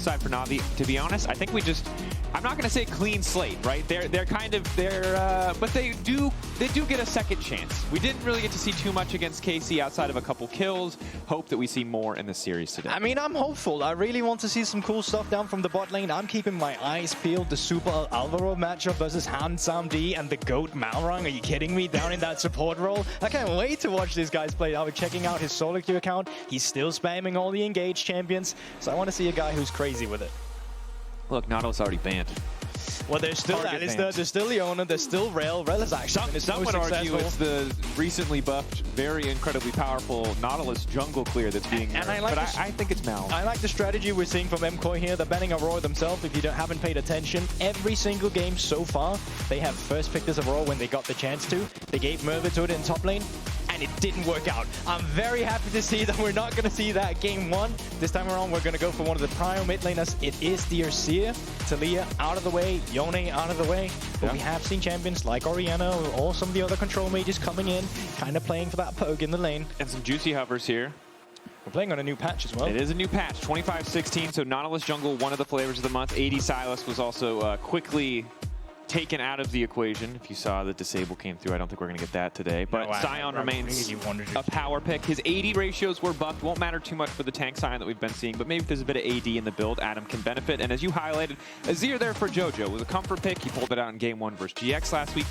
side for Navi, to be honest, I think we just, I'm not going to say clean slate, right? They're kind of, but they do get a second chance. We didn't really get to see too much against KC outside of a couple kills. Hope that we see more in the series today. I mean, I'm hopeful. I really want to see some cool stuff down from the bot lane. I'm keeping my eyes peeled. The Supa Alvaro matchup versus Handsome D and the GOAT Malrang. Are you kidding me? Down in that support role. I can't wait to watch these guys play. I was checking out his solo queue account. He's still spamming all the engaged champions. So I want to see a guy who's crazy with it. Look, Nautilus already banned. Well, there's still Alistair, there's still Leona, there's still Rel. Rel is actually Some would argue it's the recently buffed, very incredibly powerful Nautilus jungle clear that's being nerfed, but I think it's Mal. I like the strategy we're seeing from MKOI here. They're banning Aurora themselves if you haven't paid attention. Every single game so far, they have first picked this Aurora when they got the chance to. They gave Myrwn to it in top lane, and it didn't work out. I'm very happy to see that we're not going to see that game one. This time around, we're going to go for one of the prior mid laners. It is the Azir. Talia out of the way, Yone out of the way. But we have seen champions like Orianna or some of the other control mages coming in, kind of playing for that poke in the lane. And some juicy hovers here. We're playing on a new patch as well. It is a new patch, 25-16, so Nautilus jungle, one of the flavors of the month. AD Silas was also quickly taken out of the equation. If you saw the disable came through, I don't think we're going to get that today. But no, Sion remains a power pick. His AD ratios were buffed. Won't matter too much for the tank Sion that we've been seeing, but maybe if there's a bit of AD in the build, Adam can benefit. And as you highlighted, Azir there for Jojo was a comfort pick. He pulled it out in game 1 versus GX last week.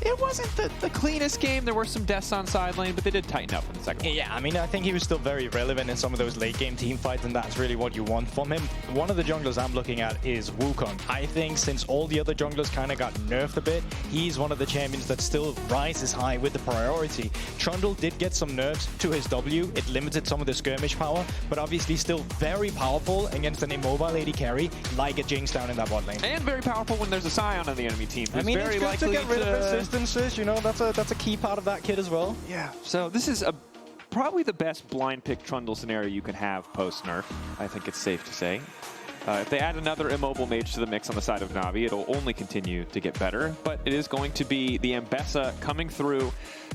It wasn't the cleanest game. There were some deaths on side lane, but they did tighten up in the second one. Yeah, I mean, I think he was still very relevant in some of those late game team fights, and that's really what you want from him. One of the junglers I'm looking at is Wukong. I think since all the other junglers kind of got nerfed a bit, he's one of the champions that still rises high with the priority. Trundle did get some nerfs to his W. It limited some of the skirmish power, but obviously still very powerful against an immobile AD carry like a Jinx down in that bot lane. And very powerful when there's a Sion on the enemy team. I mean, very it's good likely to get rid of resistances, you know, that's a key part of that kit as well. Yeah, so this is probably the best blind pick Trundle scenario you can have post-nerf, I think it's safe to say. If they add another immobile mage to the mix on the side of Navi, it'll only continue to get better, but it is going to be the Ambessa coming through.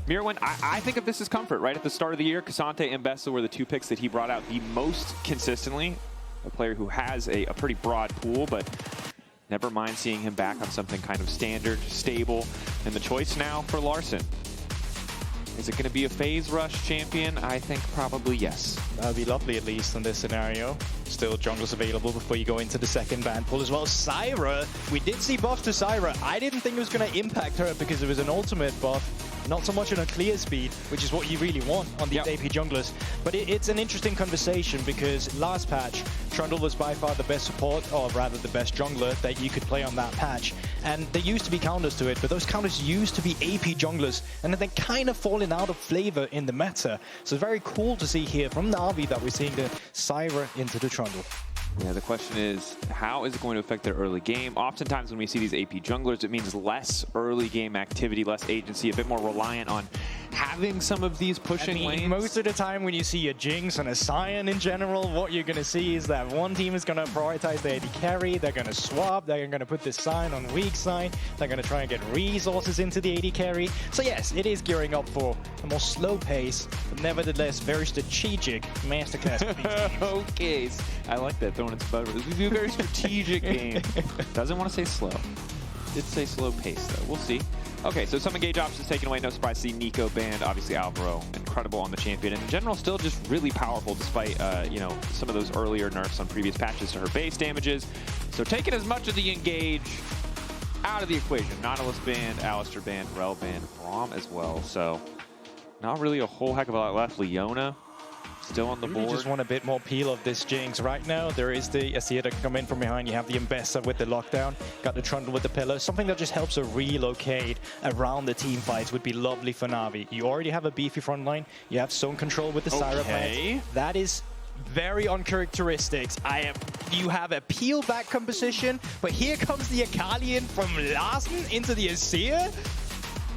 Myrwn, I think of this as comfort, right? At the start of the year, K'Sante and Ambessa were the two picks that he brought out the most consistently. A player who has a pretty broad pool, but never mind seeing him back on something kind of standard, stable. And the choice now for Larssen. Is it going to be a phase rush champion? I think probably yes. That would be lovely, at least, in this scenario. Still junglers available before you go into the second ban pool as well. Zyra, we did see buffs to Zyra. I didn't think it was going to impact her because it was an ultimate buff. Not so much on a clear speed, which is what you really want on these AP junglers. But it's an interesting conversation because last patch, Trundle was by far the best support, or rather the best jungler that you could play on that patch. And there used to be counters to it, but those counters used to be AP junglers, and they're kind of falling out of flavor in the meta. So it's very cool to see here from Navi that we're seeing the Zyra into the Trundle. Yeah, the question is, how is it going to affect their early game? Oftentimes when we see these AP junglers, it means less early game activity, less agency, a bit more reliant on having some of these pushing lanes. Most of the time when you see a Jinx and a Sion in general, what you're going to see is that one team is going to prioritize the AD carry, they're going to swap, they're going to put this Sion on the weak side, they're going to try and get resources into the AD carry. So yes, it is gearing up for a more slow pace, but nevertheless very strategic masterclass for these teams. Okay, I like that, throwing its butt. We do a very strategic game. Doesn't want to say slow. Did say slow pace though, we'll see. Okay, so some engage options taken away. No surprise to see Nico banned. Obviously, Alvaro, incredible on the champion. And in general, still just really powerful despite, you know, some of those earlier nerfs on previous patches to her base damages. So taking as much of the engage out of the equation. Nautilus banned, Alistair banned, Rel banned, Braum as well. So not really a whole heck of a lot left. Leona still on the board. You just want a bit more peel of this Jinx. Right now, there is the Azir that can come in from behind. You have the Ambessa with the lockdown. Got the Trundle with the pillar. Something that just helps her relocate around the team fights would be lovely for Navi. You already have a beefy front line. You have zone control with the Zyra plants. That is very uncharacteristics. You have a peel back composition, but here comes the Akali in from Larssen into the Azir.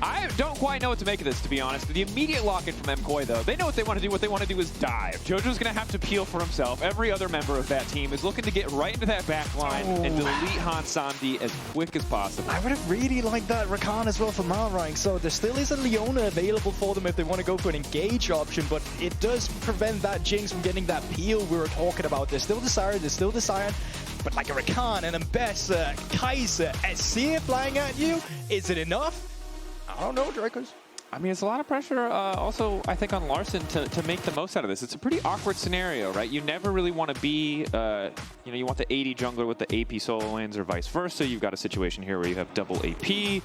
I don't quite know what to make of this, to be honest. The immediate lock-in from MKOI, though, they know what they want to do. What they want to do is dive. Jojo's going to have to peel for himself. Every other member of that team is looking to get right into that back line and delete Hansamdi as quick as possible. I would have really liked that Rakan as well for Malrang. So there still is a Leona available for them if they want to go for an engage option, but it does prevent that Jinx from getting that peel we were talking about. There's still the Zyra, there's still the Sion. but like a Rakan, an Ambessa, Kai'Sa, Azir flying at you, is it enough? I don't know, Drakos. I mean, it's a lot of pressure also, I think, on Larssen to make the most out of this. It's a pretty awkward scenario, right? You never really want to be, you know, you want the AD jungler with the AP solo lanes or vice versa. You've got a situation here where you have double AP.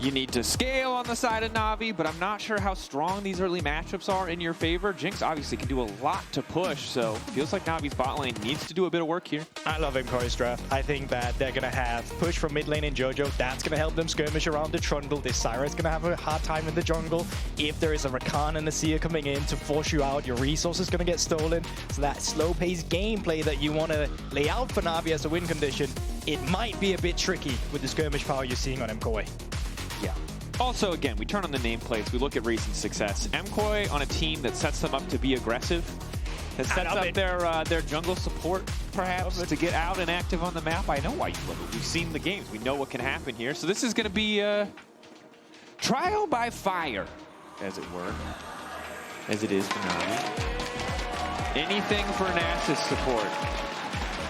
You need to scale on the side of Navi, but I'm not sure how strong these early matchups are in your favor. Jinx obviously can do a lot to push, so feels like Navi's bot lane needs to do a bit of work here. I love MKOI's draft. I think that they're going to have push from mid lane in Jojo. That's going to help them skirmish around the Trundle. This Zyra is going to have a hard time in the jungle. If there is a Rakan and a Sion coming in to force you out, your resource is going to get stolen. So that slow-paced gameplay that you want to lay out for Navi as a win condition, it might be a bit tricky with the skirmish power you're seeing on MKOI. Yeah. Also, again, we turn on the nameplates. We look at recent success. MKOI on a team that sets them up to be aggressive, that sets up their jungle support, perhaps, to get out and active on the map. I know why you love it. We've seen the games. We know what can happen here. So this is going to be trial by fire, as it were, as it is for Navi. Anything for Natus support.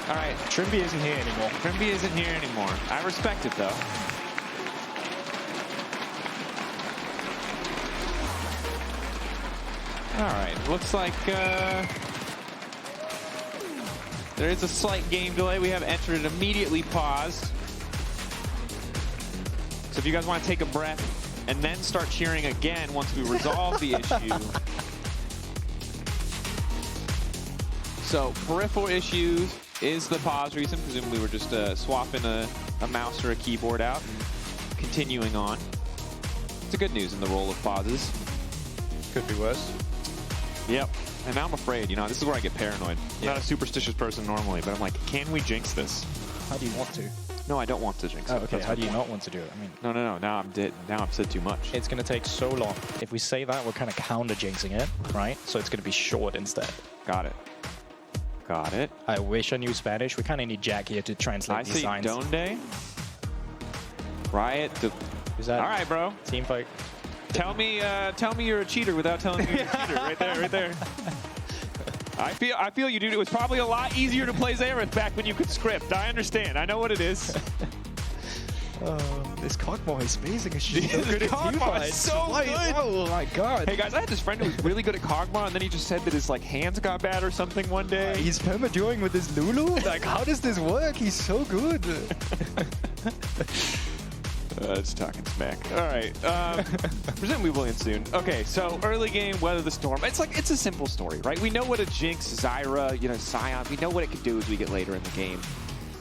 All right. Trimby isn't here anymore. Trimby isn't here anymore. I respect it, though. All right, looks like there is a slight game delay. We have entered and immediately paused. So if you guys want to take a breath and then start cheering again once we resolve the issue. So peripheral issues is the pause reason. Presumably we're just swapping a mouse or a keyboard out and continuing on. It's a good news in the role of pauses. Could be worse. Yep, and now I'm afraid, you know, this is where I get paranoid. I'm not a superstitious person normally, but I'm like, can we jinx this? How do you want to? No, I don't want to jinx it. Oh, okay, how do you not want to do it? I mean, no, now I'm dead. Now I've said too much. It's going to take so long. If we say that, we're kind of counter-jinxing it, right? So it's going to be short instead. Got it. Got it. I wish I knew Spanish. We kind of need Jack here to translate these signs. I see Donde. Riot. Is that all right, bro. Team fight. Tell me you're a cheater without telling me you're a cheater. Right there, right there. I feel you, dude. It was probably a lot easier to play Xerath back when you could script. I understand. I know what it is. This Cockmore is amazing. She's so good at Kog'Maw is so good. Oh my god. Hey guys, I had this friend who was really good at Kog'Maw, and then he just said that his hands got bad or something one day. He's permaduring with his Lulu? Like, how does this work? He's so good. It's talking smack. All right. Presumably we'll end soon. Okay, so early game, Weather the Storm. It's a simple story, right? We know what a Jinx, Zyra, Sion, we know what it can do as we get later in the game.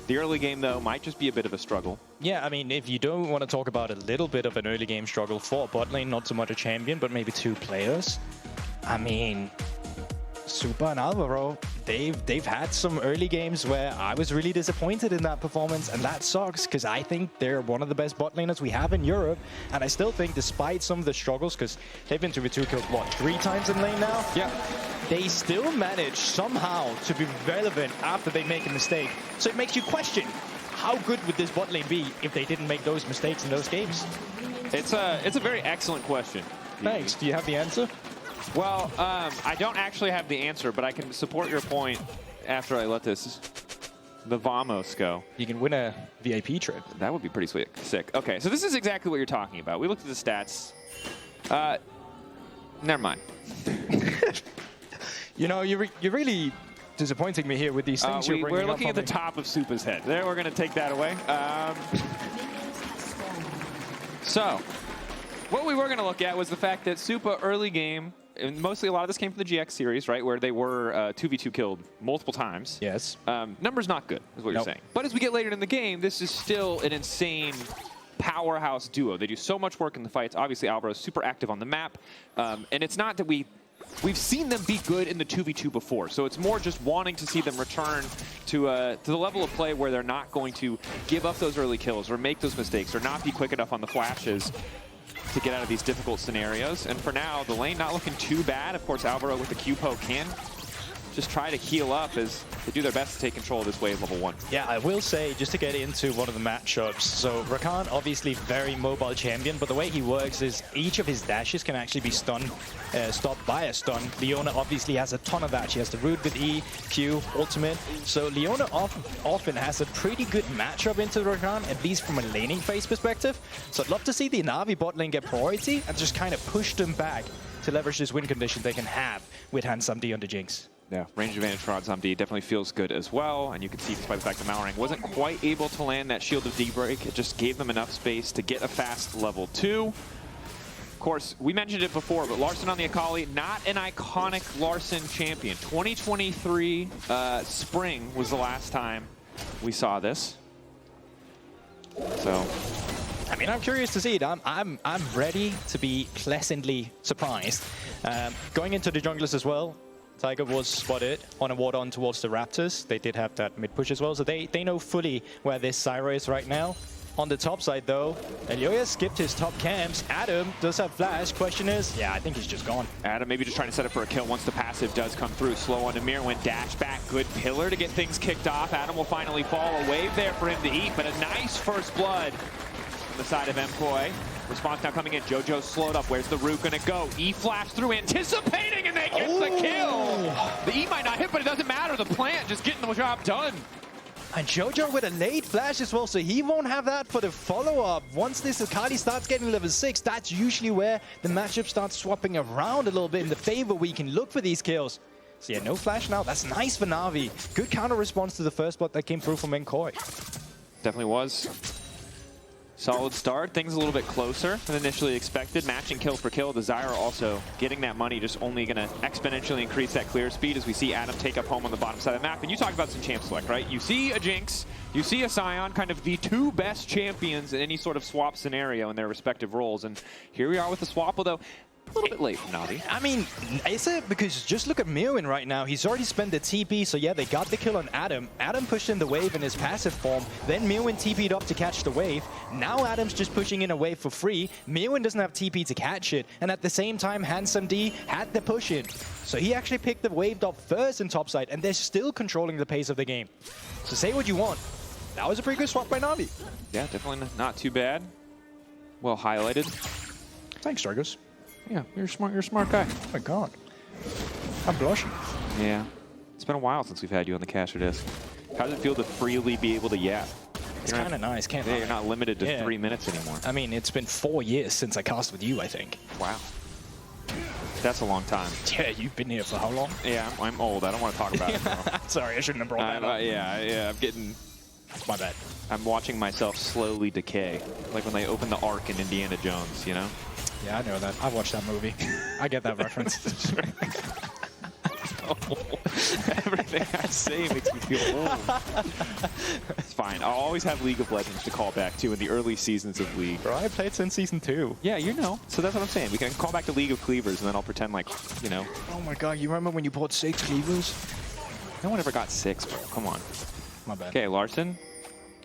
The early game, though, might just be a bit of a struggle. Yeah, I mean, if you don't want to talk about a little bit of an early game struggle for a bot lane, not so much a champion, but maybe two players. I mean, Supa and Alvaro, they've had some early games where I was really disappointed in that performance, and that sucks because I think they're one of the best bot laners we have in Europe, and I still think despite some of the struggles, because they've been 2v2 killed, what, 3 times in lane now? Yeah. They still manage somehow to be relevant after they make a mistake. So it makes you question, how good would this bot lane be if they didn't make those mistakes in those games? It's a very excellent question. Thanks. Do you have the answer? Well, I don't actually have the answer, but I can support your point after I let the Vamos go. You can win a VIP trip. That would be pretty sweet. Sick. Okay, so this is exactly what you're talking about. We looked at the stats. Never mind. You know, you're really disappointing me here with these things you're bringing up. We're looking at the top of Supa's head. There, we're going to take that away. So, what we were going to look at was the fact that Supa early game, and mostly a lot of this came from the GX series, right, where they were 2v2 killed multiple times. Yes. Numbers not good, is what you're saying. But as we get later in the game, this is still an insane powerhouse duo. They do so much work in the fights. Obviously, Alvaro is super active on the map. And it's not that we've seen them be good in the 2v2 before, so it's more just wanting to see them return to the level of play where they're not going to give up those early kills or make those mistakes or not be quick enough on the flashes to get out of these difficult scenarios. And for now, the lane not looking too bad. Of course, Alvaro with the Q poke can just try to heal up as they do their best to take control of this wave level 1. Yeah, I will say, just to get into one of the matchups, so Rakan, obviously very mobile champion, but the way he works is each of his dashes can actually be stunned, stopped by a stun. Leona obviously has a ton of that. She has the root with E, Q, ultimate. So Leona often has a pretty good matchup into Rakan, at least from a laning phase perspective. So I'd love to see the Navi bot lane get priority and just kind of push them back to leverage this win condition they can have with Handsome D on the Jinx. Yeah, range advantage for Handsome D definitely feels good as well, and you can see despite the fact that Malrang wasn't quite able to land that Shield of D-Break, it just gave them enough space to get a fast level 2. Of course, we mentioned it before, but Larssen on the Akali, not an iconic Larssen champion. 2023 spring was the last time we saw this. So, I mean, I'm curious to see it. I'm ready to be pleasantly surprised. Going into the junglers as well, Thayger was spotted on a ward on towards the Raptors. They did have that mid push as well, so they know fully where this Zyra is right now. On the top side though, Elyoya skipped his top camps. Adam does have flash. Question is, yeah, I think he's just gone. Adam maybe just trying to set up for a kill once the passive does come through. Slow on to Myrwn, dash back, good pillar to get things kicked off. Adam will finally fall. A wave there for him to eat, but a nice first blood on the side of MKOI. Response now coming in. Jojo slowed up. Where's the root gonna go? E flash through, anticipating, and they get the kill. The E might not hit, but it doesn't matter. The plant just getting the job done. And Jojo with a late flash as well, so he won't have that for the follow-up. Once this Akali starts getting level 6, that's usually where the matchup starts swapping around a little bit in the favor where you can look for these kills. So yeah, no flash now. That's nice for Navi. Good counter response to the first blood that came through from MKOI. Definitely was. Solid start. Things a little bit closer than initially expected. Matching kill for kill. The Zyra also getting that money, just only going to exponentially increase that clear speed as we see Adam take up home on the bottom side of the map. And you talk about some champ select, right? You see a Jinx, you see a Sion, kind of the two best champions in any sort of swap scenario in their respective roles. And here we are with the swap, although a little bit late from Navi. I mean, is it? Because just look at Myrwn right now. He's already spent the TP, so yeah, they got the kill on Adam. Adam pushed in the wave in his passive form. Then Myrwn TP'd up to catch the wave. Now Adam's just pushing in a wave for free. Myrwn doesn't have TP to catch it. And at the same time, Handsome D had the push in. So he actually picked the wave up first in topside, and they're still controlling the pace of the game. So say what you want. That was a pretty good swap by Navi. Yeah, definitely not too bad. Well highlighted. Thanks, Drakos. Yeah, you're a smart guy. Oh my god. I'm blushing. Yeah. It's been a while since we've had you on the caster disc. How does it feel to freely be able to yap? It's kind of nice, can't You're not limited to 3 minutes anymore. I mean, it's been 4 years since I cast with you, I think. Wow. That's a long time. Yeah, you've been here for how long? Yeah, I'm old. I don't want to talk about it, bro. Sorry, I shouldn't have brought that up. Yeah, I'm getting... My bad. I'm watching myself slowly decay. Like when they open the Ark in Indiana Jones, you know? Yeah, I know that. I watched that movie. I get that reference. Everything I say makes me feel old. It's fine. I'll always have League of Legends to call back to in the early seasons of League. Bro, I played since season 2. Yeah, you know. So that's what I'm saying. We can call back to League of Cleavers, and then I'll pretend like, you know. Oh my god, you remember when you bought 6 Cleavers? No one ever got 6, bro. Come on. My bad. Okay, Larssen.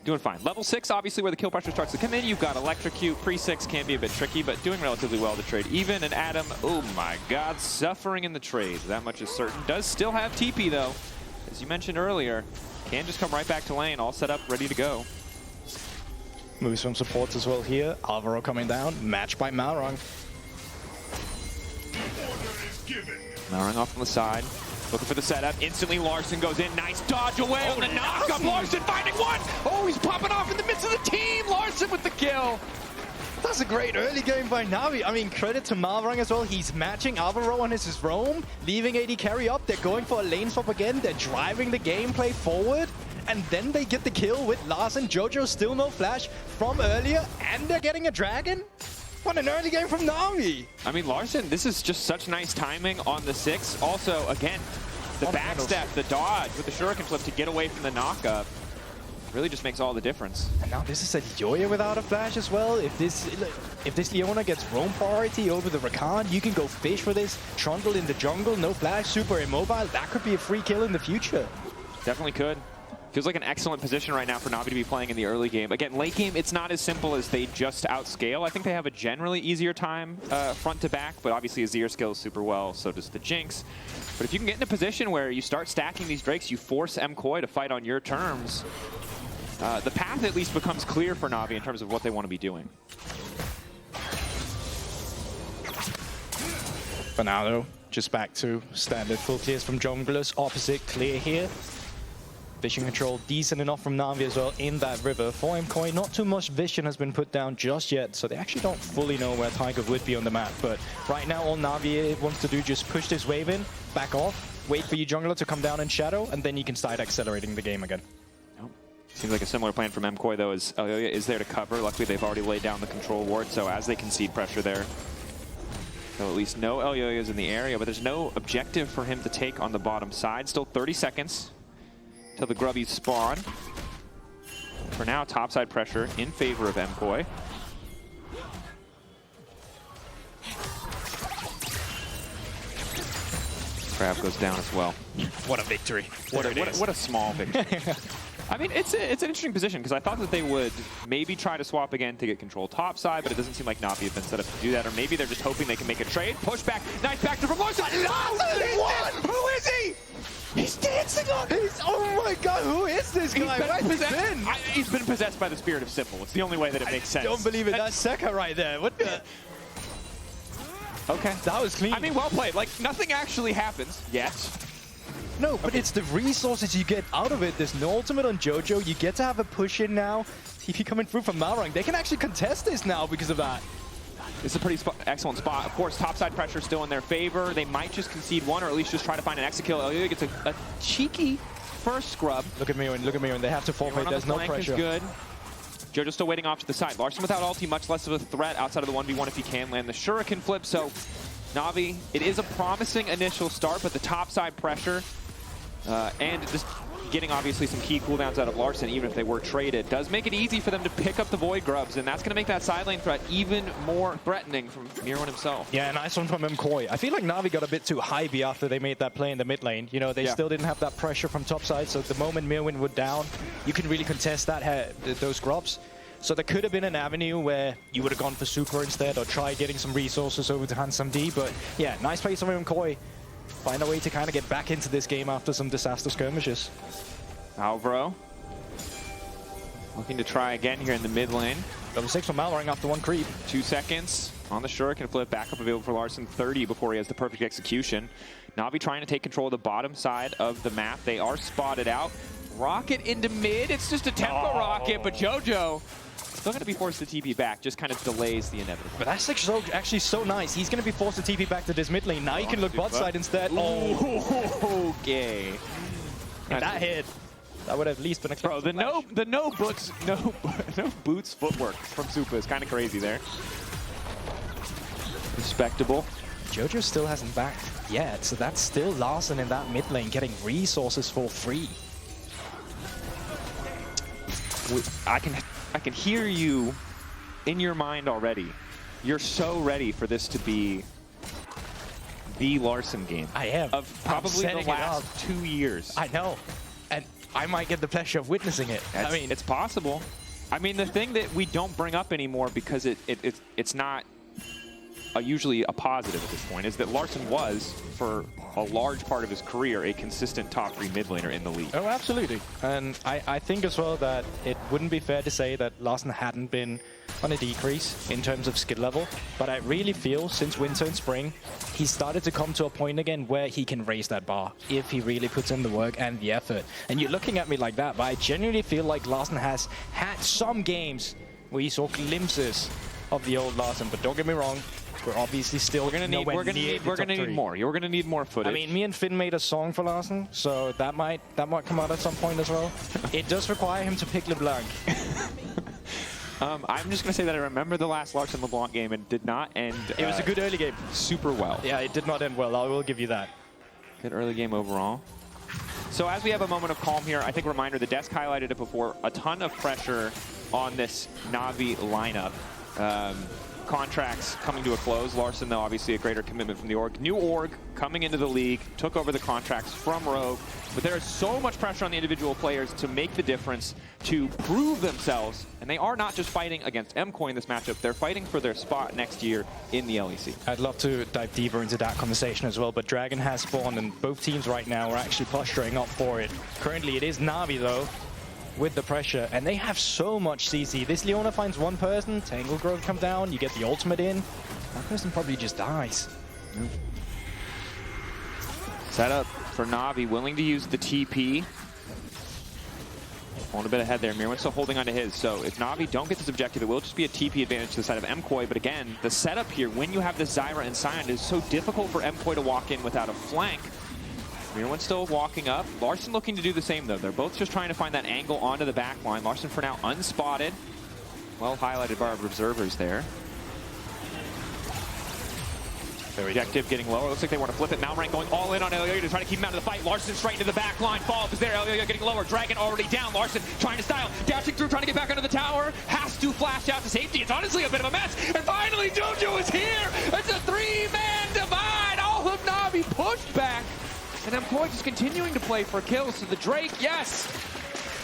Doing fine. Level 6, obviously, where the kill pressure starts to come in. You've got Electrocute. Pre-6 can be a bit tricky, but doing relatively well to trade even. And Adam, oh my god, suffering in the trade. That much is certain. Does still have TP, though. As you mentioned earlier, can just come right back to lane, all set up, ready to go. Moves from supports as well here. Alvaro coming down. Matched by Malrang. Malrang off on the side. Looking for the setup. Instantly, Larssen goes in. Nice dodge away on the knock-up. Larssen finding one. Oh, he's popping off in the midst of the team. Larssen with the kill. That's a great early game by Navi. I mean, credit to Malrang as well. He's matching Alvaro on his roam, leaving AD carry up. They're going for a lane swap again. They're driving the gameplay forward. And then they get the kill with Larssen. Jojo still no flash from earlier. And they're getting a dragon. What an early game from Navi. I mean, Larssen, this is just such nice timing on the 6. Also, again, the backstep, the dodge with the shuriken flip to get away from the knockup really just makes all the difference. And now this is a Elyoya without a flash as well. If this Leona gets roam priority over the Rakan, you can go fish for this. Trundle in the jungle, no flash, super immobile. That could be a free kill in the future. Definitely could. Feels like an excellent position right now for Navi to be playing in the early game. Again, late game, it's not as simple as they just outscale. I think they have a generally easier time front to back, but obviously Azir scales super well, so does the Jinx. But if you can get in a position where you start stacking these Drakes, you force MKOI to fight on your terms, the path at least becomes clear for Navi in terms of what they want to be doing. For now, though, just back to standard full clears from junglers. Opposite clear here. Vision control decent enough from Navi as well in that river. For MKOI, not too much vision has been put down just yet, so they actually don't fully know where Thayger would be on the map. But right now, all Navi wants to do is just push this wave in, back off, wait for your jungler to come down in shadow, and then you can start accelerating the game again. Seems like a similar plan from MKOI, though, as Elyoya is there to cover. Luckily, they've already laid down the control ward, so as they concede pressure there, they'll at least know Elyoya's in the area, but there's no objective for him to take on the bottom side. Still 30 seconds till the grubbies spawn. For now, topside pressure in favor of MKOI. Crab goes down as well. What a victory. What a small victory. I mean, it's an interesting position because I thought that they would maybe try to swap again to get control topside, but it doesn't seem like Navi have been set up to do that, or maybe they're just hoping they can make a trade. Push back, nice back to from Larssen. Who is he? He's dancing on it! Oh my god, who is this guy? He's been possessed by the spirit of Simple. It's the only way that it makes sense. I don't believe it. That's Seka right there. What the? Okay. That was clean. I mean, well played. Like, nothing actually happens yet. No, but it's the resources you get out of it. There's no ultimate on Jojo. You get to have a push in now. TP coming through from Malrang. They can actually contest this now because of that. It's a pretty excellent spot. Of course, topside pressure still in their favor. They might just concede one or at least just try to find an exit-kill. Elyoya gets a cheeky first scrub. Look at Myrwn, look at Myrwn. They have to forfeit. There's no pressure. Is good. Jojo's still waiting off to the side. Larssen without ulti, much less of a threat outside of the 1v1 if he can land the Shuriken flip. So Navi, it is a promising initial start, but the topside pressure and just getting obviously some key cooldowns out of Larssen, even if they were traded, does make it easy for them to pick up the Void Grubs, and that's going to make that side lane threat even more threatening from Myrwn himself. Yeah, nice one from MKOI. I feel like Navi got a bit too hypey after they made that play in the mid lane. You know, they still didn't have that pressure from top side, so the moment Myrwn would down, you can really contest that those Grubs. So there could have been an avenue where you would have gone for Supa instead, or try getting some resources over to Handsome D, but yeah, nice play from MKOI. Find a way to kind of get back into this game after some disaster skirmishes. Alvaro looking to try again here in the mid lane. Level 6 from Malrang after one creep. 2 seconds on the Shuriken flip. Backup available for Larssen. 30 before he has the perfect execution. Navi trying to take control of the bottom side of the map. They are spotted out. Rocket into mid. It's just a tempo rocket, but Jojo still going to be forced to TP back. Just kind of delays the inevitable. But that's actually so nice. He's going to be forced to TP back to this mid lane. Now he can look bot side instead. Oh, okay. And that hit. That would have at least been a bro. The no boots footwork from Supa is kind of crazy there. Respectable. Jojo still hasn't backed yet, so that's still Larssen in that mid lane getting resources for free. I can hear you in your mind already. You're so ready for this to be the Larssen game. I am. Of probably the last 2 years. I know. And I might get the pleasure of witnessing it. I mean, it's possible. I mean, the thing that we don't bring up anymore because it's not usually a positive at this point is that Larssen was, for a large part of his career, a consistent top 3 mid laner in the league. Oh, absolutely. And I think as well that it wouldn't be fair to say that Larssen hadn't been on a decrease in terms of skill level, but I really feel since winter and spring, he started to come to a point again where he can raise that bar if he really puts in the work and the effort. And you're looking at me like that, but I genuinely feel like Larssen has had some games where you saw glimpses of the old Larssen, but don't get me wrong, we're obviously still gonna need more. You're gonna need more footage. I mean, me and Finn made a song for Larssen, so that might come out at some point as well. It does require him to pick LeBlanc. I'm just gonna say that I remember the last Larssen LeBlanc game and did not end. It was a good early game, super well. Yeah, it did not end well. I will give you that. Good early game overall. So as we have a moment of calm here, I think reminder, the desk highlighted it before, a ton of pressure on this Navi lineup. contracts coming to a close. Larssen, though, obviously a greater commitment from the org. New org coming into the league, took over the contracts from Rogue. But there is so much pressure on the individual players to make the difference, to prove themselves. And they are not just fighting against MKOI in this matchup, they're fighting for their spot next year in the LEC. I'd love to dive deeper into that conversation as well, but Dragon has spawned, and both teams right now are actually posturing up for it. Currently, it is NAVI, though, with the pressure, and they have so much CC. This Leona finds one person, Tangle Growth come down, you get the ultimate in, that person probably just dies. Set up for NAVI, willing to use the TP. Going a bit ahead there. Myrwn still holding on to his. So if NAVI don't get this objective, it will just be a TP advantage to the side of MKOI. But again, the setup here, when you have the Zyra and Sion, is so difficult for MKOI to walk in without a flank. Myrwn still walking up. Larssen looking to do the same, though. They're both just trying to find that angle onto the back line. Larssen for now unspotted. Well highlighted by our observers there. Objective getting lower. Looks like they want to flip it. Malrang going all in on Elyoya to try to keep him out of the fight. Larssen straight into the back line. Follow-up is there. Elyoya getting lower. Dragon already down. Larssen trying to style. Dashing through, trying to get back under the tower. Has to flash out to safety. It's honestly a bit of a mess. And finally, Jojo is here. It's a three-man divide. All of NAVI pushed back. And MKOI just continuing to play for kills. So the Drake, yes.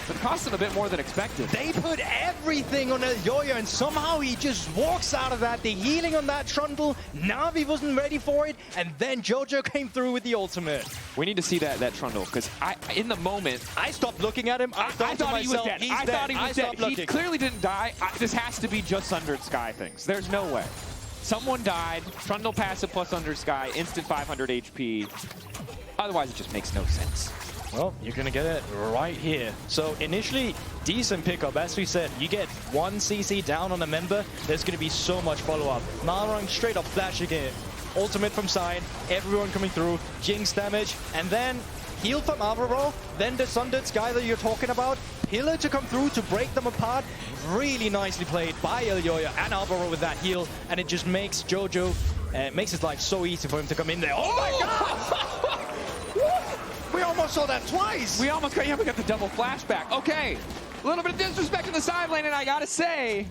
But it cost them a bit more than expected. They put everything on Elyoya, and somehow he just walks out of that. The healing on that Trundle, NAVI wasn't ready for it, and then Jojo came through with the ultimate. We need to see that Trundle, because in the moment... I stopped looking at him. I thought he was dead. I thought he was dead. He clearly didn't die. This has to be just Under Sky things. There's no way. Someone died, Trundle passive plus Under Sky, instant 500 HP. Otherwise, it just makes no sense. Well, you're going to get it right here. So initially, decent pickup. As we said, you get one CC down on a member, there's going to be so much follow-up. Malrang straight up flashing it. Ultimate from side, everyone coming through, Jinx damage, and then heal from Alvaro, then the Sundered Sky that you're talking about. Pillar to come through to break them apart. Really nicely played by Elyoya and Alvaro with that heal, and it just makes Jojo, makes his life so easy for him to come in there. Oh my god! We almost saw that twice. We almost got, we got the double flashback. Okay, a little bit of disrespect in the side lane, and I gotta say,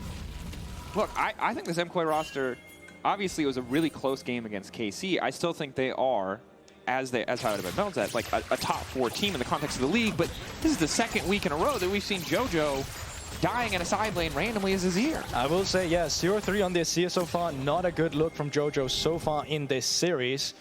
look, I think this MKOI roster, obviously it was a really close game against KC. I still think they are, as highlighted by Melzat, like a top 4 team in the context of the league, but this is the second week in a row that we've seen Jojo dying in a side lane randomly as Azir. I will say, yeah, 0-3 on the Azir so far. Not a good look from Jojo so far in this series.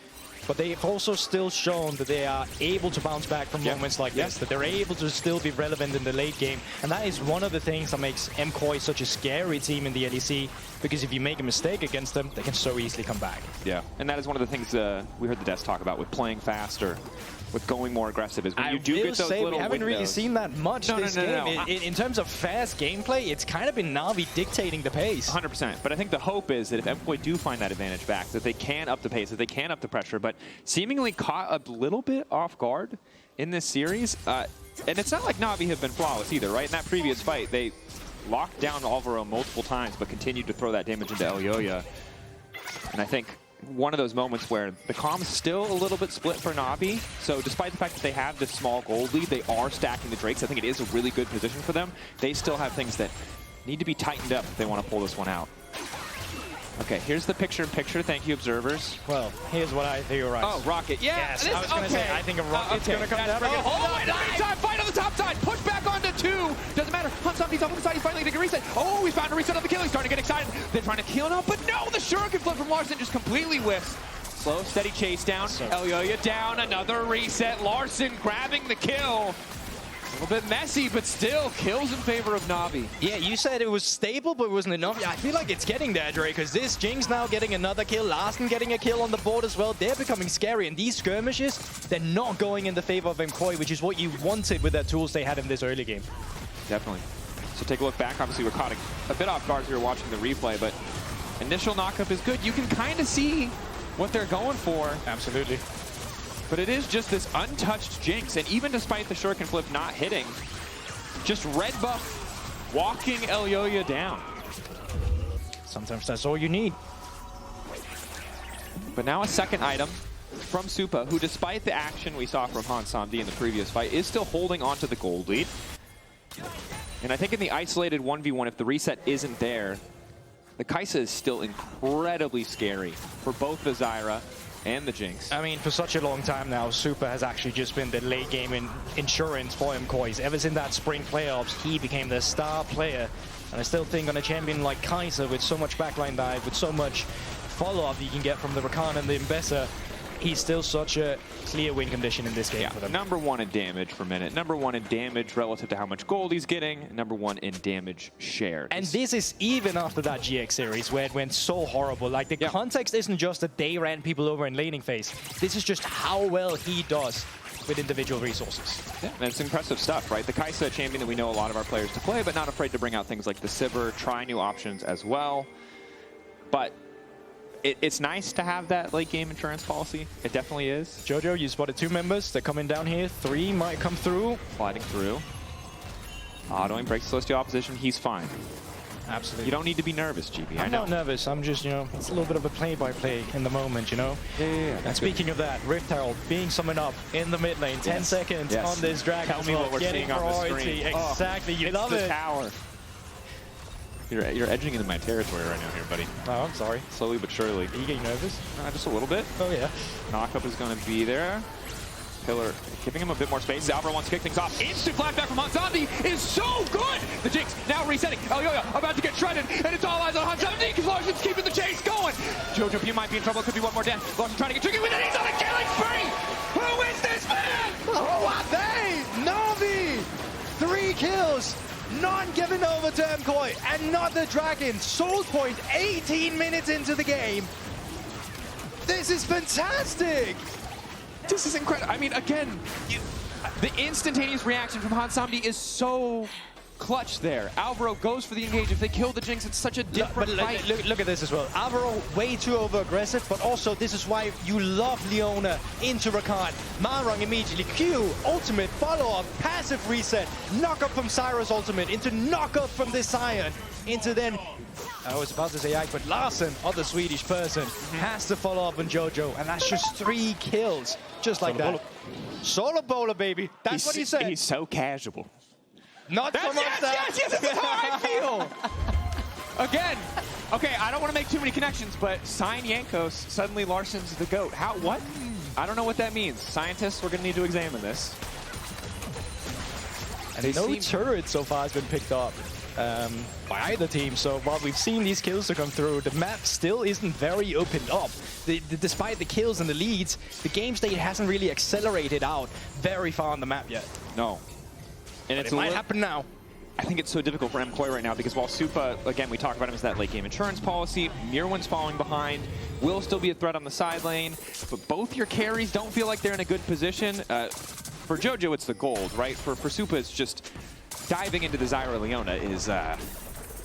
But they've also still shown that they are able to bounce back from moments like this, that they're able to still be relevant in the late game. And that is one of the things that makes MKOI such a scary team in the LEC, because if you make a mistake against them, they can so easily come back. Yeah, and that is one of the things we heard the devs talk about with playing faster, with going more aggressive, is when you do get those little windows. We haven't really seen that much this game. In terms of fast gameplay, it's kind of been NAVI dictating the pace. 100%. But I think the hope is that if MKOI do find that advantage back, that they can up the pace, that they can up the pressure, but seemingly caught a little bit off guard in this series. And it's not like NAVI have been flawless either, right? In that previous fight, they locked down Alvaro multiple times, but continued to throw that damage into Elyoya. And I think one of those moments where the comm's still a little bit split for NAVI. So despite the fact that they have this small gold lead, they are stacking the Drakes. I think it is a really good position for them. They still have things that need to be tightened up if they want to pull this one out. Okay, here's the picture-in-picture. Thank you, observers. Well, here's what I theorize. Oh, Rocket. Yeah, yes, I was going to say, I think a Rocket's going to come down. Oh, wait, time, fight on the top side. Push back onto 2. Doesn't matter. Hunt's up, he's up on the side. He's finally getting a reset. Oh, he's found a reset on the kill. He's starting to get excited. They're trying to kill him, but no, the Shuriken flip from Larssen just completely whiffs. Slow, steady chase down. Elyoya down. Another reset. Larssen grabbing the kill. A little bit messy, but still kills in favor of NAVI. Yeah, you said it was stable, but it wasn't enough. Yeah, I feel like it's getting there, Dre, because this Jinx now getting another kill, Larssen getting a kill on the board as well. They're becoming scary, and these skirmishes, they're not going in the favor of MKOI, which is what you wanted with the tools they had in this early game. Definitely. So take a look back. Obviously, we're caught a bit off guard as we were watching the replay, but initial knockup is good. You can kind of see what they're going for. Absolutely. But it is just this untouched Jinx, and even despite the Shuriken flip not hitting, just red buff walking Elyoya down. Sometimes that's all you need. But now a second item from Supa, who despite the action we saw from Han Samdi in the previous fight, is still holding on to the gold lead. And I think in the isolated 1v1, if the reset isn't there, the Kai'Sa is still incredibly scary for both the Zyra and the Jinx. I mean, for such a long time now, Supa has actually just been the late game insurance for MKOIs. Ever since that spring playoffs, he became the star player. And I still think on a champion like Kai'Sa, with so much backline dive, with so much follow-up you can get from the Rakan and the Ambessa, he's still such a clear win condition in this game for them. #1 in damage per minute, #1 in damage relative to how much gold he's getting, #1 in damage shared. And this is even after that GX series where it went so horrible. Like, the context isn't just that they ran people over in laning phase. This is just how well he does with individual resources. Yeah, and it's impressive stuff, right? The Kai'Sa, champion that we know a lot of our players to play, but not afraid to bring out things like the Sivir, try new options as well. But it's nice to have that late game insurance policy. It definitely is. Jojo, you spotted 2 members. They're coming down here. 3 might come through. Sliding through. Autoing, breaks celestial opposition. He's fine. Absolutely. You don't need to be nervous, GB. I'm not nervous. I'm just, you know, it's a little bit of a play-by-play in the moment, you know? Yeah. And speaking of that, Rift Herald being summoned up in the mid lane. 10 seconds on this Dragon. Tell me what we're seeing on the screen. Exactly. You love it. Tower. You're edging into my territory right now here, buddy. Oh, I'm sorry. Slowly but surely. Are you getting nervous? Just a little bit. Oh, yeah. Knockup is going to be there. Pillar giving him a bit more space. Alvaro wants to kick things off. Instant flashback from Hansamdi is so good! The Jinx now resetting. Elyoya about to get shredded, and it's all eyes on Hansamdi because Larssen's keeping the chase going. Jojopyun might be in trouble. Could be one more death. Larssen trying to get tricky with it. He's on a killing spree! Who is this man? Oh, what they? NAVI! 3 kills! None given over to MKOI. Another Dragon. Soul point 18 minutes into the game. This is fantastic! This is incredible. I mean, again, the instantaneous reaction from Hansamdi is so clutch there. Alvaro goes for the engage. If they kill the Jinx, it's such a different fight. Look at this as well. Alvaro way too over-aggressive, but also this is why you love Leona into Rakan. Malrang immediately. Q, ultimate, follow-up, passive reset, knock-up from Zyra's ultimate, into knock-up from this Sion, into then, I was about to say Ike, but Larssen, other Swedish person, has to follow up on Jojo, and that's just 3 kills, just like that. Solo bowler, baby. That's what he said. He's so casual. Not so much that. Yes, this is how I feel. Again, okay, I don't want to make too many connections, but sign Jankos, suddenly Larsen's the GOAT. How, what? I don't know what that means. Scientists, we're going to need to examine this. And no turret so far has been picked up by either team, so while we've seen these kills to come through, the map still isn't very opened up. Despite the kills and the leads, the game state hasn't really accelerated out very far on the map yet. No. And it might happen now. I think it's so difficult for MKOI right now because while Supa, again, we talk about him as that late game insurance policy, Myrwn's falling behind, will still be a threat on the side lane, but both your carries don't feel like they're in a good position. For Jojo, it's the gold, right? For Supa, it's just diving into the Zyra Leona is,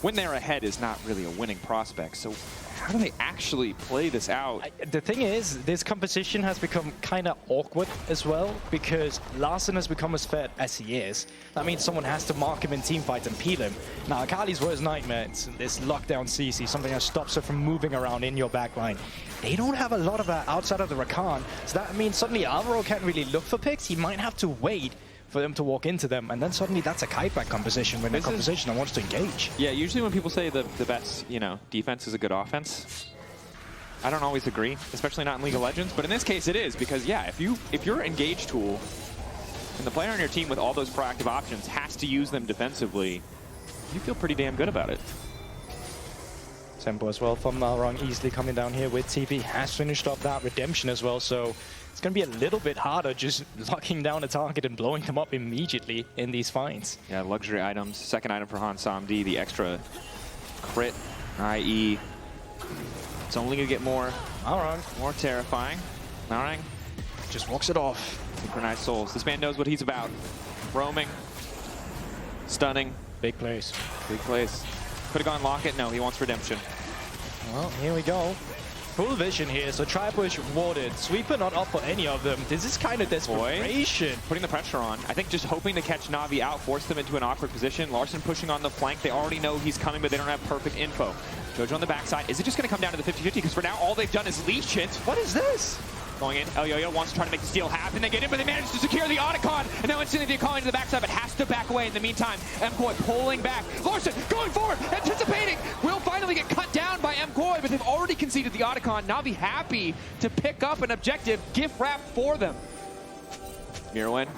when they're ahead, is not really a winning prospect. So how do they actually play this out? The thing is, this composition has become kind of awkward as well, because Larssen has become as fed as he is. That means someone has to mark him in teamfights and peel him. Now, Akali's worst nightmare is this lockdown CC, something that stops her from moving around in your backline. They don't have a lot of that outside of the Rakan, so that means suddenly Alvaro can't really look for picks. He might have to wait for them to walk into them, and then suddenly that's a kiteback composition when a composition that wants to engage. Yeah, usually when people say the best, you know, defense is a good offense, I don't always agree, especially not in League of Legends, but in this case it is, because yeah, if your engage tool and the player on your team with all those proactive options has to use them defensively, you feel pretty damn good about it. Tempo as well from Malrang, easily coming down here with TP, has finished up that redemption as well, so it's going to be a little bit harder just locking down a target and blowing them up immediately in these fights. Yeah, luxury items. Second item for Hansamdi, the extra crit, i.e. it's only going to get more terrifying. Malrang just walks it off. Synchronized souls. This man knows what he's about. Roaming, stunning. Big plays. Big plays. Could have gone lock it. No, he wants redemption. Well, here we go. Full vision here, so Tri-Push warded. Sweeper not up for any of them. This is kind of desperation. Putting the pressure on. I think just hoping to catch Navi out, force them into an awkward position. Larssen pushing on the flank. They already know he's coming, but they don't have perfect info. Jojo on the backside. Is it just going to come down to the 50-50? Because for now, all they've done is leash it. What is this? Going in, Elyoya wants to try to make the steal happen. They get in, but they manage to secure the Otacon. And now instantly the Akali to the backside, but has to back away. In the meantime, MKOI pulling back. Larssen going forward, anticipating. Will finally get cut down by MKOI, but they've already conceded the Otacon. Navi happy to pick up an objective, gift wrap for them. Myrwn.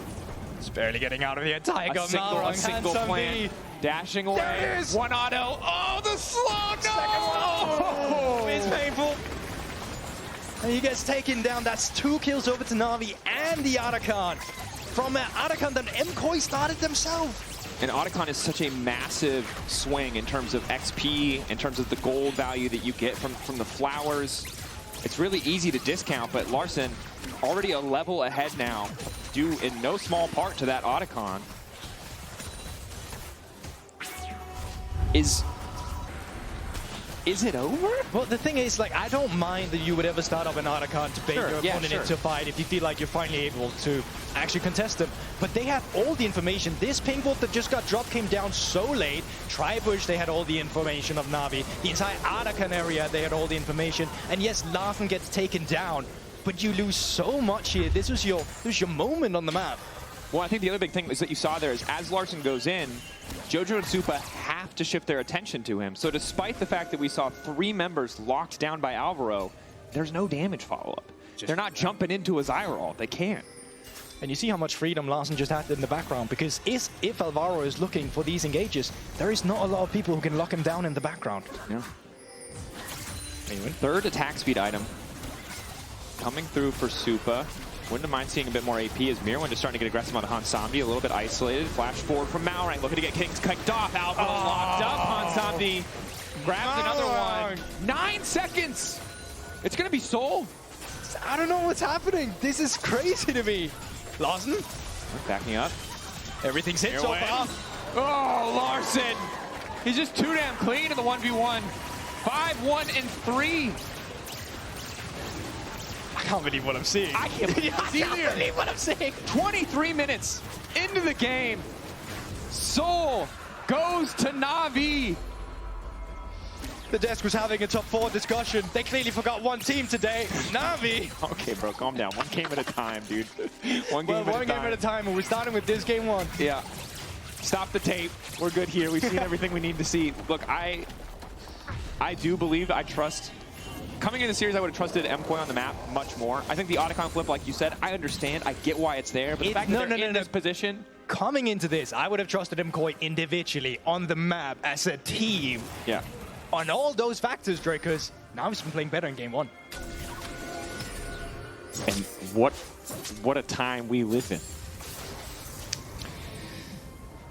It's barely getting out of here. Thayger, A single plan. Dashing away. There it is. One auto. Oh, the slow. No! It's painful. And he gets taken down. That's 2 kills over to Navi and the Otacon. From Otacon that MKOI started themselves. And Otacon is such a massive swing in terms of XP, in terms of the gold value that you get from the flowers. It's really easy to discount, but Larssen already a level ahead now, due in no small part to that Otacon. Is it over? Well, the thing is, like, I don't mind that you would ever start up an Otacon to bait your opponent into a fight if you feel like you're finally able to actually contest them. But they have all the information. This pink ward that just got dropped came down so late. Tri-Bush, they had all the information of Navi. The entire Otacon area, they had all the information. And yes, Larssen gets taken down, but you lose so much here. This was your moment on the map. Well, I think the other big thing is that you saw there is as Larssen goes in, Jojo and Supa have to shift their attention to him. So despite the fact that we saw 3 members locked down by Alvaro, there's no damage follow-up. They're not jumping into a Zyra ult. They can't. And you see how much freedom Larssen just had in the background, because if Alvaro is looking for these engages, there is not a lot of people who can lock him down in the background. Yeah. Third attack speed item coming through for Supa. Wouldn't mind seeing a bit more AP as Myrwn just starting to get aggressive on Hansambi, a little bit isolated. Flash forward from Malrang, looking to get Kings kicked off. Alvaro locked up. Hansambi grabs another one. 9 seconds! It's gonna be Soul. I don't know what's happening. This is crazy to me. Larssen? Backing up. Everything's hit so far. Oh, Larssen! He's just too damn clean in the 1v1. 5-1 and 3. I can't believe what I'm seeing. I can't believe what I'm seeing. 23 minutes into the game. Soul goes to Navi. The desk was having a top 4 discussion. They clearly forgot one team today. Navi. Okay, bro, calm down. One game at a time, dude. One game at a time, and we're starting with this game 1. Yeah. Stop the tape. We're good here. We've seen everything we need to see. Look, I do believe, I trust. Coming into the series, I would have trusted MKOI on the map much more. I think the Otacon flip, like you said, I understand. I get why it's there. But the fact that they're in this position. Coming into this, I would have trusted MKOI individually on the map as a team. Yeah. On all those factors, Drakos, now he's been playing better in game 1. And what a time we live in.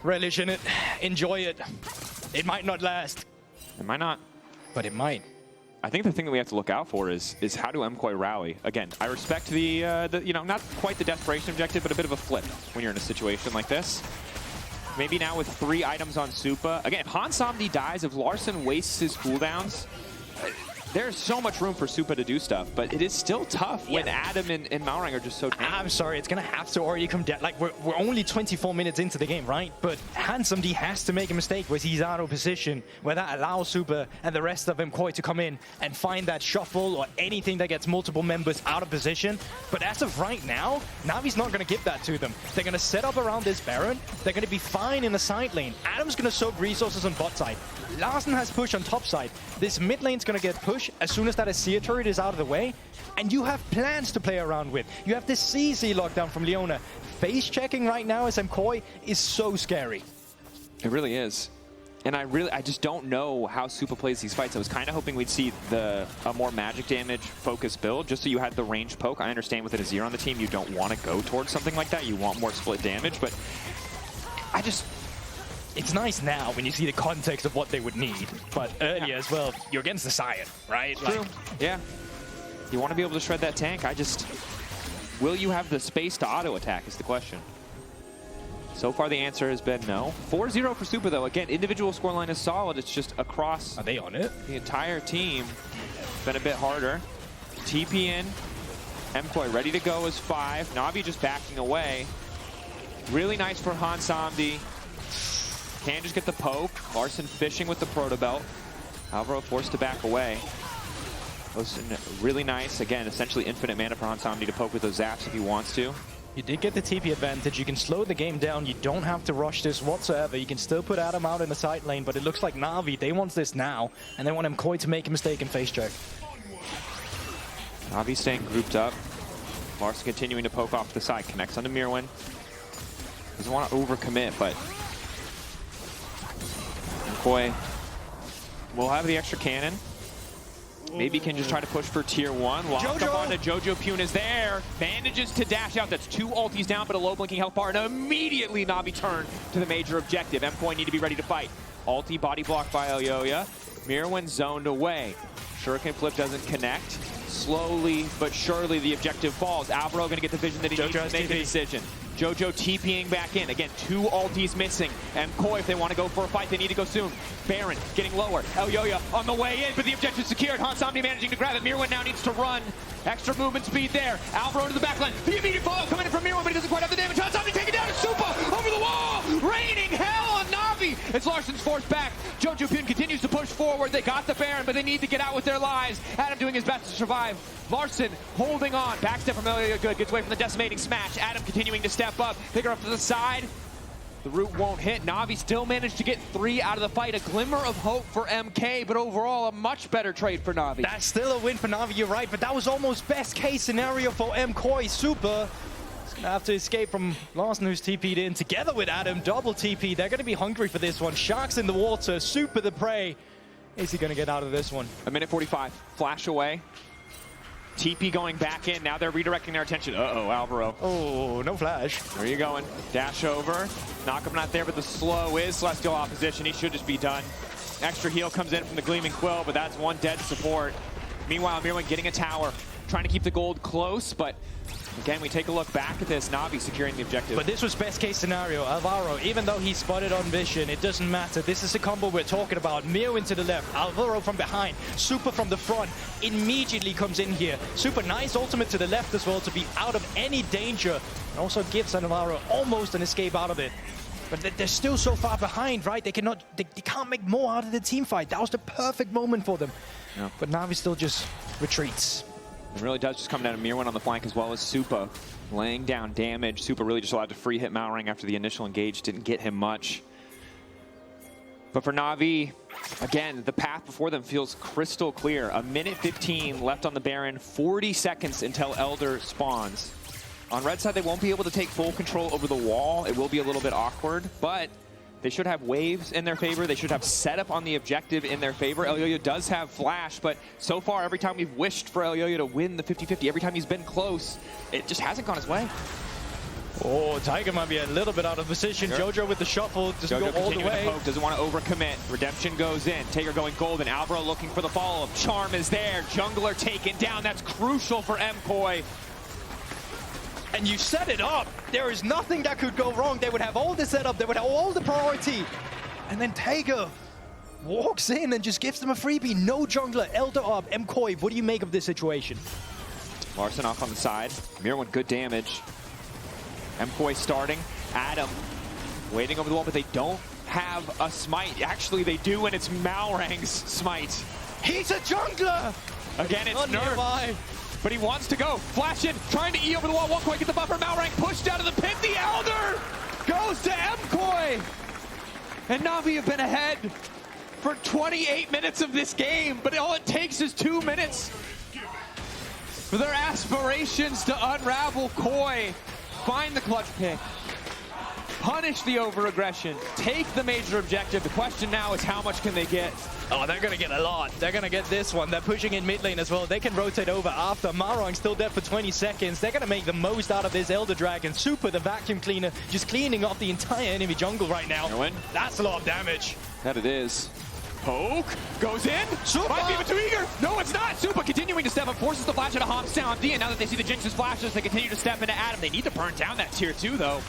Relish in it. Enjoy it. It might not last. It might not. But it might. I think the thing that we have to look out for is how do MKOI rally? Again, I respect the you know, not quite the desperation objective, but a bit of a flip when you're in a situation like this. Maybe now with 3 items on Supa. Again, if Hansambi dies, if Larssen wastes his cooldowns, there's so much room for Supa to do stuff, but it is still tough when Adam and Malrang are just so damaged. I'm sorry, it's going to have to already come down. Like, we're only 24 minutes into the game, right? But Hansambi has to make a mistake where he's out of position, where that allows Supa and the rest of MKOI to come in and find that shuffle or anything that gets multiple members out of position. But as of right now, Navi's not going to give that to them. They're going to set up around this Baron. They're going to be fine in the side lane. Adam's going to soak resources on bot side. Larssen has push on top side. This mid lane's going to get push as soon as that Azir turret is out of the way. And you have plans to play around with. You have this CC lockdown from Leona. Face checking right now as MKOI is so scary. It really is. And I just don't know how Supa plays these fights. I was kind of hoping we'd see a more magic damage focused build, just so you had the range poke. I understand with an Azir on the team, you don't want to go towards something like that. You want more split damage, but it's nice now when you see the context of what they would need, but earlier as well, you're against the Sion, right? True. Like, yeah. You want to be able to shred that tank. Will you have the space to auto attack is the question. So far the answer has been no. 4-0 for Supa though. Again, individual scoreline is solid. It's just across. Are they on it? The entire team. Been a bit harder. TP in. MKOI ready to go as 5. Navi just backing away. Really nice for Hansambi. Can just get the poke. Larssen fishing with the proto belt. Alvaro forced to back away. Listen, really nice. Again, essentially infinite mana for Hansamdi to poke with those zaps if he wants to. You did get the TP advantage. You can slow the game down. You don't have to rush this whatsoever. You can still put Adam out in the side lane, but it looks like Navi, they want this now, and they want MKOI to make a mistake and face check. Navi staying grouped up. Larssen continuing to poke off the side. Connects onto Myrwn. Doesn't want to overcommit, but MKOI will have the extra cannon. Maybe can just try to push for tier 1. Lock up onto Jojopyun is there. Manages to dash out. That's 2 ultis down, but a low blinking health bar. And immediately Navi turn to the major objective. MKOI need to be ready to fight. Ulti body blocked by Elyoya. Myrwn zoned away. Shuriken flip doesn't connect. Slowly but surely the objective falls. Alvaro going to get the vision that he needs to make a decision. Jojo TPing back in. Again, 2 ultis missing. MKOI, if they want to go for a fight, they need to go soon. Baron getting lower. Elyoya on the way in, but the objective secured. Hansamdi managing to grab it. Myrwn now needs to run. Extra movement speed there. Alvaro to the back line. The immediate follow coming in from Myrwn, but he doesn't quite have the damage. Hansamdi taken down. It's Supa over the wall. Raining hell on Navi. It's Larssen's forced back. Jojopyun continues to push forward. They got the Baron, but they need to get out with their lives. Adam doing his best to survive. Larssen holding on. Backstep from Elyoya good. Gets away from the decimating smash. Adam continuing to step up. Pick her up to the side. The root won't hit. Navi still managed to get 3 out of the fight. A glimmer of hope for MK, but overall a much better trade for Navi. That's still a win for Navi, you're right, but that was almost best case scenario for MKOI. Supa is going to have to escape from Larssen, who's TP'd in together with Adam. Double TP. They're going to be hungry for this one. Sharks in the water. Supa the prey. Is he going to get out of this one? A minute 45. Flash away. TP going back in. Now they're redirecting their attention. Uh-oh, Alvaro. Oh, no flash. Where are you going? Dash over. Knock him not there, but the slow is Celestial opposition. He should just be done. Extra heal comes in from the Gleaming Quill, but that's 1 dead support. Meanwhile, Myrwn getting a tower. Trying to keep the gold close, but again, we take a look back at this. Navi securing the objective. But this was best case scenario. Alvaro, even though he spotted on vision, it doesn't matter. This is the combo we're talking about. Myrwn to the left, Alvaro from behind, Supa from the front, immediately comes in here. Supa, nice ultimate to the left as well to be out of any danger. And also gives Alvaro almost an escape out of it. But they're still so far behind, right? They can't make more out of the team fight. That was the perfect moment for them. Yeah. But Navi still just retreats. It really does just come down to Myrwn on the flank as well as Supa laying down damage. Supa really just allowed to free hit Malrang after the initial engage. Didn't get him much. But for Navi, again, the path before them feels crystal clear. A minute 15 left on the Baron. 40 seconds until Elder spawns. On red side, they won't be able to take full control over the wall. It will be a little bit awkward, but they should have waves in their favor. They should have setup on the objective in their favor. Elyoya does have flash, but so far, every time we've wished for Elyoya to win the 50-50, every time he's been close, it just hasn't gone his way. Oh, Thayger might be a little bit out of position. Sure. Jojo with the shuffle, doesn't Jojo go all the way. Poke, doesn't want to overcommit. Redemption goes in. Thayger going golden. Alvaro looking for the follow-up. Charm is there. Jungler taken down. That's crucial for MKOI. And you set it up. There is nothing that could go wrong. They would have all the setup. They would have all the priority. And then Thayger walks in and just gives them a freebie. No jungler. Elder up. MKOI, what do you make of this situation? Larssen off on the side. Myrwn, good damage. MKOI starting. Adam waiting over the wall, but they don't have a smite. Actually, they do, and it's Malrang's smite. He's a jungler! Again, it's Nerf. But he wants to go. Flash in, trying to E over the wall. Won't quite get the buffer. Malrang pushed out of the pit. The Elder goes to MKOI. And Navi have been ahead for 28 minutes of this game. But all it takes is 2 minutes for their aspirations to unravel KOI. Find the clutch pick. Punish the over-aggression. Take the major objective. The question now is how much can they get? Oh, they're going to get a lot. They're going to get this one. They're pushing in mid lane as well. They can rotate over after. Malrang still dead for 20 seconds. They're going to make the most out of this Elder Dragon. Supa, the vacuum cleaner, just cleaning off the entire enemy jungle right now. Myrwn. That's a lot of damage. That it is. Poke goes in. Supa! Might be too eager. No, it's not. Supa continuing to step up, forces the flash out of Hansamdi. And now that they see the Jinx's flashes, they continue to step into Adam. They need to burn down that tier 2, though.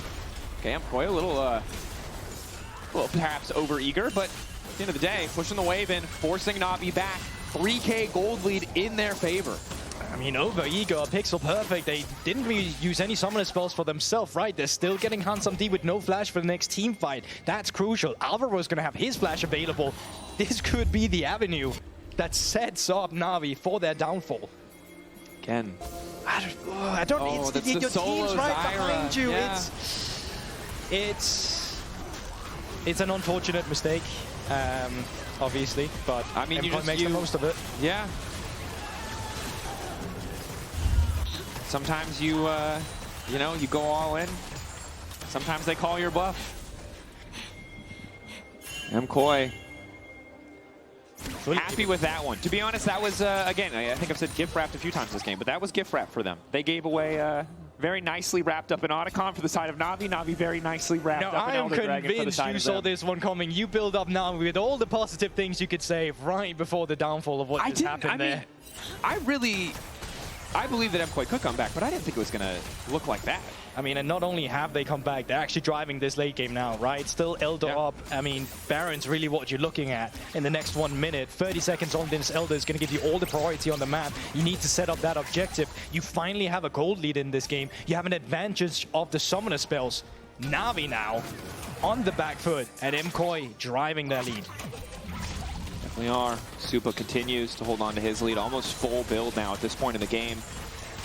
Okay, MKOI a little perhaps over-eager, but at the end of the day, pushing the wave in, forcing Navi back. 3K gold lead in their favor. I mean, over-eager, pixel perfect. They didn't really use any summoner spells for themselves, right? They're still getting Hansamdi with no flash for the next team fight. That's crucial. Alvaro's going to have his flash available. This could be the avenue. that sets up Navi for their downfall. Again. I don't Oh, it's that's the your solo team's right Zyra. behind you. Yeah. It's an unfortunate mistake, obviously, but I mean, MKOI makes the most of it. Yeah. Sometimes you, you know, you go all in. Sometimes they call your bluff. MKOI. Happy with that one. To be honest, that was, again, I think I've said gift wrapped a few times this game, but that was gift wrap for them. They gave away very nicely wrapped up an Otacon for the side of Navi. Navi very nicely wrapped up an Elder Dragon for the side of them. I am convinced you saw this one coming. You build up Navi with all the positive things you could say right before the downfall of what just happened there. I believe that MKOI could come back, but I didn't think it was going to look like that. I mean, and not only have they come back, they're actually driving this late game now, right? Still Elder up. I mean, Baron's really what you're looking at in the next 1 minute. 30 seconds on this Elder is going to give you all the priority on the map. You need to set up that objective. You finally have a gold lead in this game. You have an advantage of the summoner spells. Navi now on the back foot, and MKOI driving their lead. Definitely are. Supa continues to hold on to his lead. Almost full build now at this point in the game.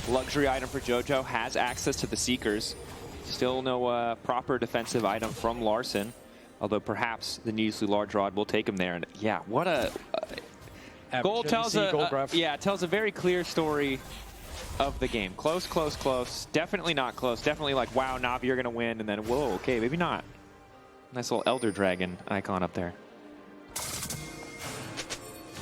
Luxury item for Jojo, has access to the Seekers. Still no proper defensive item from Larssen, although perhaps the needlessly large rod will take him there. And yeah, what a goal tells tells a very clear story of the game. Close, close, close. Definitely not close. Definitely like, wow, Navi, you're gonna win, and then whoa, okay, maybe not. Nice little Elder Dragon icon up there.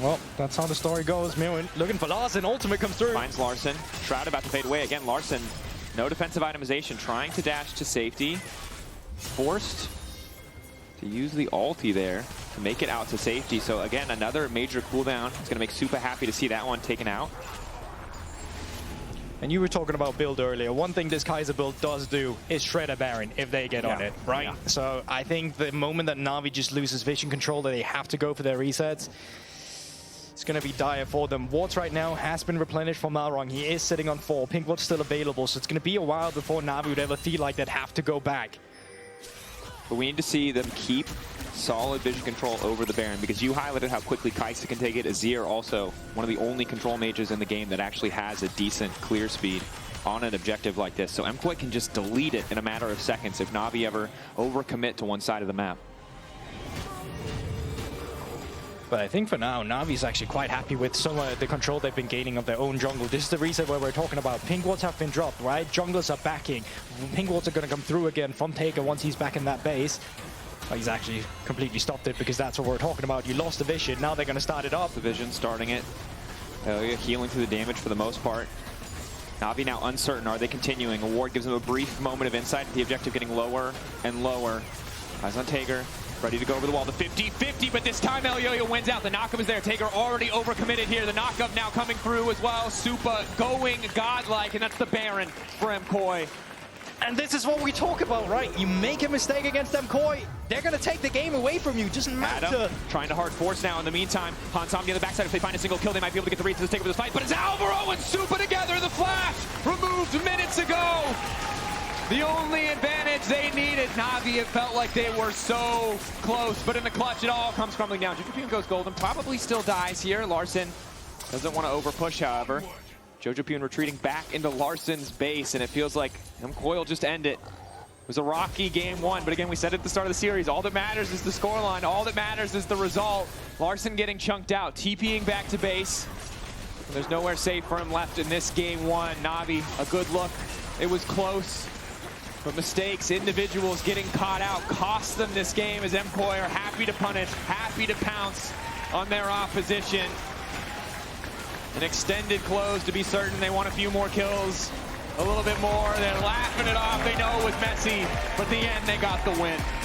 Well, that's how the story goes. Myrwn looking for Larssen. Ultimate comes through. Finds Larssen. Shroud about to fade away. Again, Larssen, no defensive itemization. Trying to dash to safety. Forced to use the ulti there to make it out to safety. So again, another major cooldown. It's going to make Supa happy to see that one taken out. And you were talking about build earlier. One thing this Kai'Sa build does do is shred a Baron if they get on it, right? Yeah. So I think the moment that Navi just loses vision control, that they have to go for their resets, it's going to be dire for them. Wards right now has been replenished for Malrang. He is sitting on 4. Pink Ward's still available, so it's going to be a while before Navi would ever feel like they'd have to go back. But we need to see them keep solid vision control over the Baron, because you highlighted how quickly Kai'Sa can take it. Azir also one of the only control mages in the game that actually has a decent clear speed on an objective like this. So MKOI can just delete it in a matter of seconds if Navi ever overcommit to one side of the map. But I think for now, Navi's actually quite happy with some of the control they've been gaining of their own jungle. This is the reset where we're talking about. Pink wards have been dropped, right? Junglers are backing. Pink wards are going to come through again from Thayger once he's back in that base. Oh, he's actually completely stopped it, because that's what we're talking about. You lost the vision, now they're going to start it up. The vision starting it. Elyoya healing through the damage for the most part. Navi now uncertain. Are they continuing? A ward gives them a brief moment of insight. The objective getting lower and lower. Eyes on Thayger. Ready to go over the wall. The 50-50, but this time Elyoya wins out. The knockup is there. Thayger already overcommitted here. The knockup now coming through as well. Supa going godlike, and that's the Baron for MKOI. And this is what we talk about, right? You make a mistake against MKOI, they're going to take the game away from you. Doesn't matter. Adam trying to hard force now. In the meantime, Hansam on the backside. If they find a single kill, they might be able to get the read to take over this fight. But it's Alvaro and Supa together. The flash removed minutes ago. The only advantage they needed. Navi, it felt like they were so close, but in the clutch, it all comes crumbling down. Jojopyun goes golden, probably still dies here. Larssen doesn't want to overpush, however. Jojopyun retreating back into Larssen's base, and it feels like MKOI will just end it. It was a rocky game one, but again, we said at the start of the series, all that matters is the scoreline. All that matters is the result. Larssen getting chunked out, TPing back to base. And there's nowhere safe for him left in this game one. Navi, a good look. It was close. But mistakes, individuals getting caught out, cost them this game, as MKOI are happy to punish, happy to pounce on their opposition. An extended close to be certain. They want a few more kills, a little bit more. They're laughing it off. They know it was messy, but in the end, they got the win.